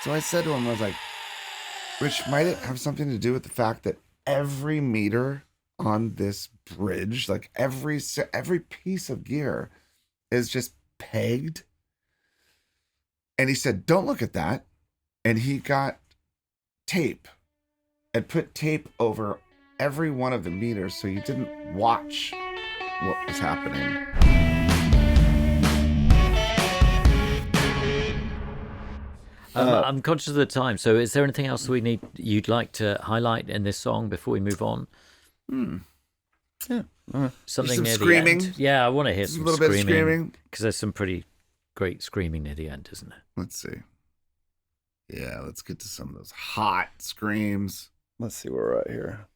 So I said to him, I was like, Rich, might it have something to do with the fact that every meter on this bridge, like every piece of gear is just pegged? And he said, don't look at that. And he got tape and put tape over every one of the meters so you didn't watch what was happening. I'm conscious of the time, so is there anything else you'd like to highlight in this song before we move on? Yeah. Something some near screaming. the end. Yeah, I want to hear some a little bit of screaming. because there's some pretty great screaming near the end, isn't there? Let's see. Yeah, let's get to some of those hot screams. Let's see where we're at here.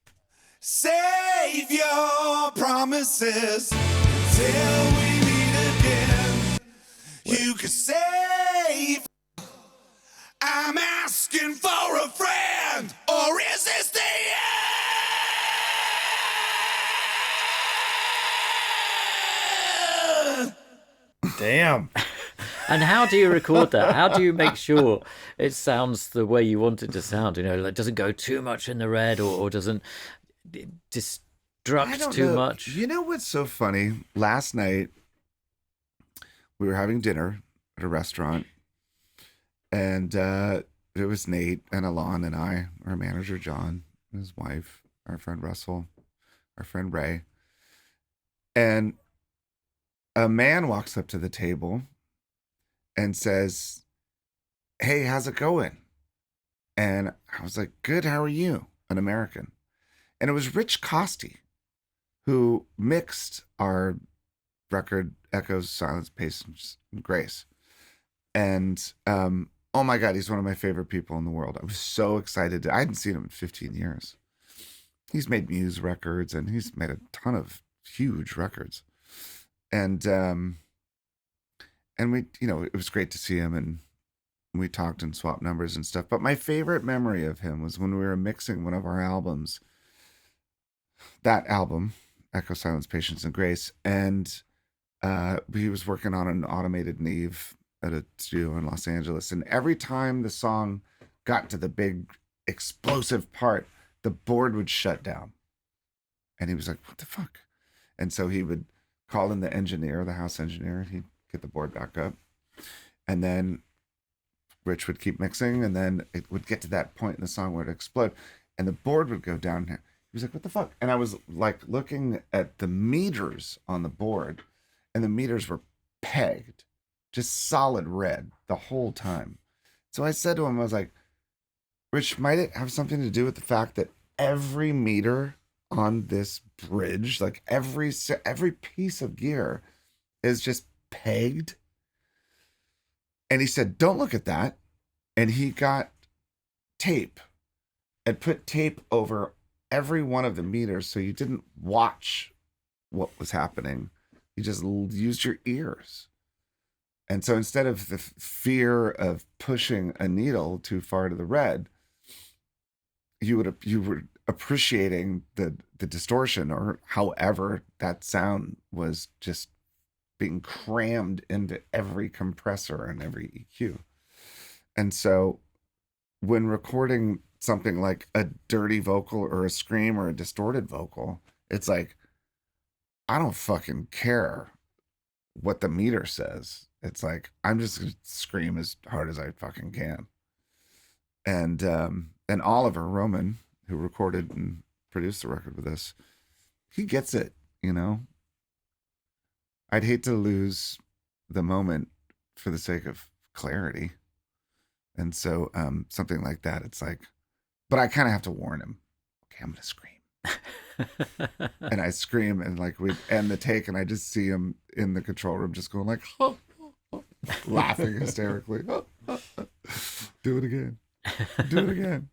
Save your promises until we meet again. You can save. I'm asking for a friend, or is this the end? Damn. And how do you record that? How do you make sure it sounds the way you want it to sound? You know, like doesn't go too much in the red or doesn't destruct too much? You know what's so funny? Last night, we were having dinner at a restaurant, and it was Nate and Alon and I, our manager John, and his wife, our friend Russell, our friend Ray. And a man walks up to the table and says, "Hey, how's it going?" And I was like, "Good, how are you?" An American. And it was Rich Costi, who mixed our record, Echoes, Silence, Patience, and Grace. And oh my God, he's one of my favorite people in the world. I was so excited. I hadn't seen him in 15 years. He's made Muse records, and he's made a ton of huge records. And we, it was great to see him, and we talked and swapped numbers and stuff. But my favorite memory of him was when we were mixing one of our albums, that album, Echo, Silence, Patience, and Grace. And he was working on an automated Neve at a studio in Los Angeles. And every time the song got to the big explosive part, the board would shut down. And he was like, "What the fuck?" And so he would call in the engineer, the house engineer, and he'd get the board back up. And then Rich would keep mixing, and then it would get to that point in the song where it would explode, and the board would go down. He was like, "What the fuck?" And I was like looking at the meters on the board, and the meters were pegged, just solid red the whole time. So I said to him, I was like, "Rich, might it have something to do with the fact that every meter on this bridge, like every piece of gear is just pegged?" And he said, "Don't look at that." And he got tape and put tape over every one of the meters so you didn't watch what was happening. You just used your ears. And so instead of the fear of pushing a needle too far to the red, you were appreciating the distortion, or however that sound was just being crammed into every compressor and every EQ. And so when recording something like a dirty vocal or a scream or a distorted vocal, it's like, I don't fucking care what the meter says. It's like, I'm just going to scream as hard as I fucking can. And Oliver Roman, who recorded and produced the record with us, he gets it, I'd hate to lose the moment for the sake of clarity. And so something like that, it's like, but I kind of have to warn him. Okay, I'm going to scream. And I scream, and like we end the take, and I just see him in the control room just going like, laughing hysterically. Do it again. Do it again.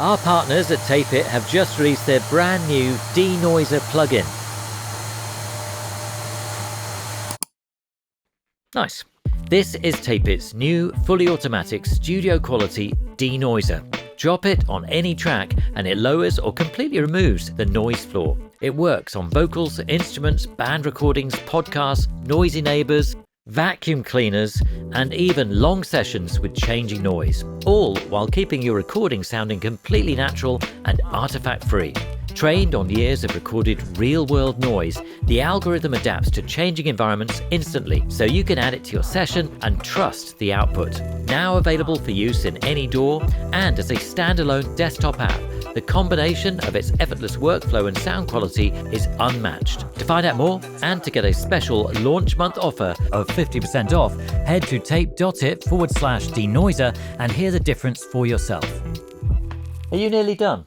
Our partners at Tape It have just released their brand new DENOISER plugin. Nice. This is Tape It's new, fully automatic, studio-quality denoiser. Drop it on any track and it lowers or completely removes the noise floor. It works on vocals, instruments, band recordings, podcasts, noisy neighbours, vacuum cleaners, and even long sessions with changing noise, all while keeping your recording sounding completely natural and artifact-free. Trained on years of recorded real-world noise, the algorithm adapts to changing environments instantly, so you can add it to your session and trust the output. Now available for use in any DAW and as a standalone desktop app, the combination of its effortless workflow and sound quality is unmatched. To find out more and to get a special launch month offer of 50% off, head to tape.it/denoiser and hear the difference for yourself. Are you nearly done?